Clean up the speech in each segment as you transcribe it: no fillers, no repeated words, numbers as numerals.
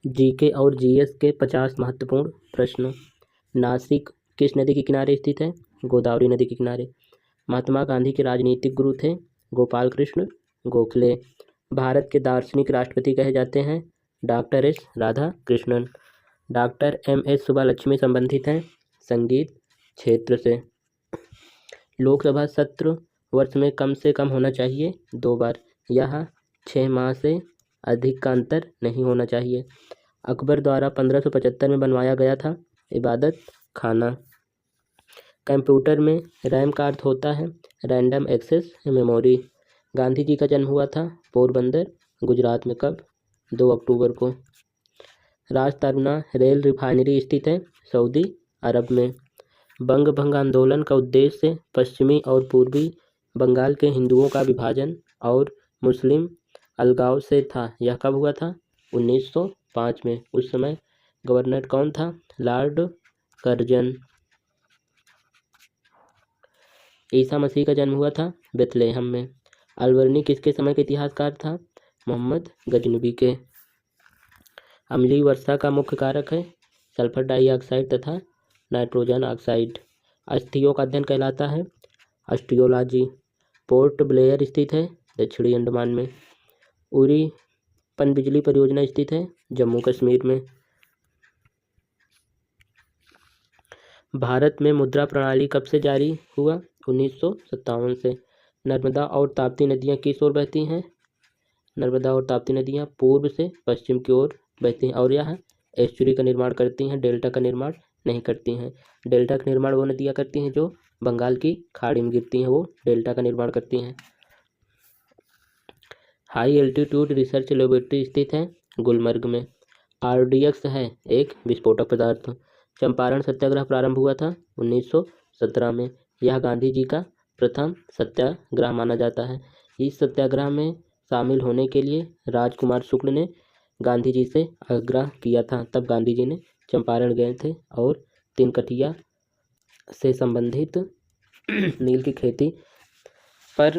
GK और GS के 50 महत्वपूर्ण प्रश्न। नासिक किस नदी के किनारे स्थित है? गोदावरी नदी के किनारे। महात्मा गांधी के राजनीतिक गुरु थे? गोपाल कृष्ण गोखले। भारत के दार्शनिक राष्ट्रपति कहे जाते हैं? Doctor S Radha Krishnan. Doctor M S. Subbalakshmi संबंधित हैं? संगीत क्षेत्र से। लोकसभा सत्र वर्ष में कम से कम होना चाहिए 2 बार। यह 6 माह से अधिक का अंतर नहीं होना चाहिए। अकबर द्वारा 1575 में बनवाया गया था इबादत खाना। कंप्यूटर में रैम का अर्थ होता है random access memory. Gandhi ji का जन्म हुआ था पोरबंदर गुजरात में। कब? 2 अक्टूबर को। राजतरना रेल रिफाइनरी स्थित है सऊदी अरब में। बंग भंग आंदोलन का उद्देश्य पश्चिमी और पूर्वी बंगाल के हिंदुओं का विभाजन और मुस्लिम अलगाव से था। यह कब हुआ था? 1905 में। उस समय गवर्नर कौन था? Lord Curzon. ईसा मसीह का जन्म हुआ था बेथलेहम में। अलबर्नी किसके समय के इतिहासकार था? मोहम्मद गजनबी के। अम्लीय वर्षा का मुख्य कारक है सल्फर डाइऑक्साइड तथा नाइट्रोजन ऑक्साइड। अस्थियों का अध्ययन कहलाता है अस्टियोलॉजी। पोर्ट ब्लेयर स्थित है दक्षिणी अंडमान में। उरी पनबिजली परियोजना स्थित है जम्मू कश्मीर में। भारत में मुद्रा प्रणाली कब से जारी हुआ? 1957 से। नर्मदा और ताप्ती नदियाँ किस ओर बहती हैं? नर्मदा और ताप्ती नदियाँ पूर्व से पश्चिम की ओर बहती हैं और यह एस्चुरी का निर्माण करती हैं, डेल्टा का निर्माण नहीं करती हैं। डेल्टा का निर्माण वो नदियाँ करती हैं जो बंगाल की खाड़ी में गिरती हैं, वो डेल्टा का निर्माण करती हैं। हाई एल्टीट्यूड रिसर्च लेबोरेटरी स्थित है गुलमर्ग में। RDX है एक विस्फोटक पदार्थ। चंपारण सत्याग्रह प्रारंभ हुआ था 1917 में। यह गांधी जी का प्रथम सत्याग्रह माना जाता है। इस सत्याग्रह में शामिल होने के लिए राजकुमार शुक्ल ने गांधी जी से आग्रह किया था। तब गांधी जी ने चंपारण गए थे और तिनकटिया से संबंधित नील की खेती पर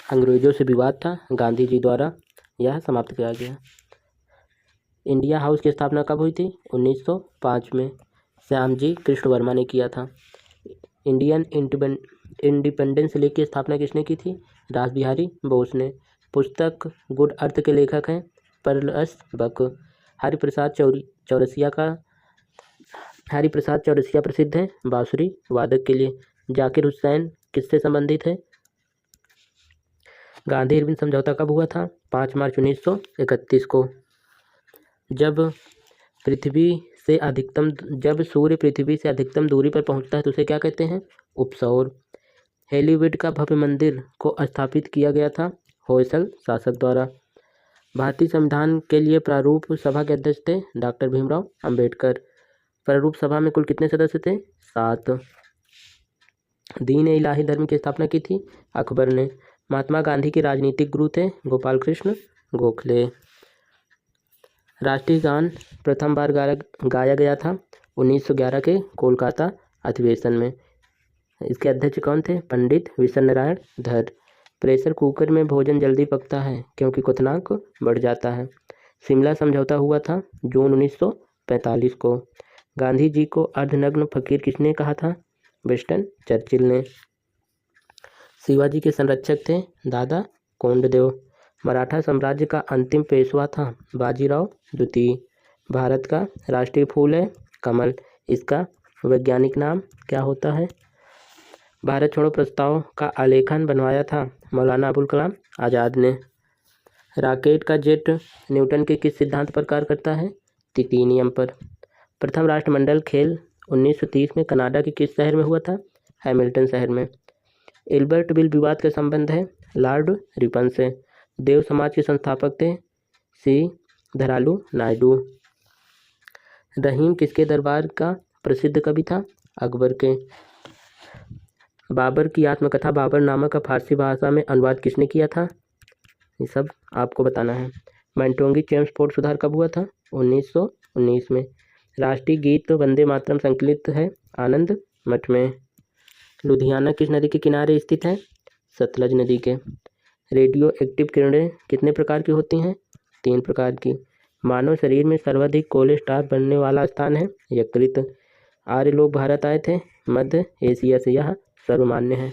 अंग्रेजों से विवाद था, गांधी जी द्वारा यह समाप्त किया गया। इंडिया हाउस की स्थापना कब हुई थी? 1905 में। श्यामजी कृष्ण वर्मा ने किया था। इंडियन इंडिपेंडेंस लीग की स्थापना किसने की थी? रास बिहारी बोस ने। पुस्तक गुड अर्थ के लेखक हैं पर्लस बक। हरिप्रसाद चौरसिया प्रसिद्ध हैं बांसुरी वादक के लिए। जाकिर हुसैन किससे संबंधित है? गांधी इरविन समझौता कब हुआ था? 5 मार्च 1931 को। जब सूर्य पृथ्वी से अधिकतम दूरी पर पहुंचता है तो उसे क्या कहते हैं? उपसौर। हेलीविड का भव्य मंदिर को स्थापित किया गया था होयसल शासक द्वारा। भारतीय संविधान के लिए प्रारूप सभा के अध्यक्ष थे डॉक्टर भीमराव अंबेडकर। प्रारूप सभा में कुल कितने सदस्य थे? 7। दीन ए इलाही धर्म की स्थापना की थी अकबर ने। महात्मा गांधी के राजनीतिक गुरु थे गोपाल कृष्ण गोखले। राष्ट्रीय गान प्रथम बार गाया गया था 1911 के कोलकाता अधिवेशन में। इसके अध्यक्ष कौन थे? पंडित विश्व नारायण धर। प्रेशर कुकर में भोजन जल्दी पकता है क्योंकि क्वथनांक बढ़ जाता है। शिमला समझौता हुआ था जून 1945 को। गांधी जी को अर्धनग्न फकीर किसने कहा था? विंस्टन चर्चिल ने। शिवाजी के संरक्षक थे दादा कोंडदेव। मराठा साम्राज्य का अंतिम पेशवा था बाजीराव द्वितीय। भारत का राष्ट्रीय फूल है कमल। इसका वैज्ञानिक नाम क्या होता है? भारत छोड़ो प्रस्ताव का आलेखन बनवाया था मौलाना अबुल कलाम आज़ाद ने। रॉकेट का जेट न्यूटन के किस सिद्धांत पर कार्य करता है? तृतीय नियम पर। प्रथम राष्ट्रमंडल खेल 1930 में कनाडा के किस शहर में हुआ था? हैमिल्टन शहर में। एल्बर्ट बिल विवाद का संबंध है लॉर्ड रिपन से। देव समाज के संस्थापक थे सी धरालू नायडू। रहीम किसके दरबार का प्रसिद्ध कवि था? अकबर के। बाबर की आत्मकथा बाबरनामा का फारसी भाषा में अनुवाद किसने किया था? ये सब आपको बताना है। मैंटोंगी चेम्सफोर्ड सुधार कब हुआ था? 1919 में। राष्ट्रीय गीत वंदे मातरम संकलित है आनंद मठ में। लुधियाना किस नदी के किनारे स्थित है? सतलज नदी के। रेडियो एक्टिव किरणें कितने प्रकार की होती हैं? 3 प्रकार की। मानव शरीर में सर्वाधिक कोलेस्ट्रॉल बनने वाला स्थान है यकृत। आर्य लोग भारत आए थे, मध्य एशिया से यह सर्वमान्य है।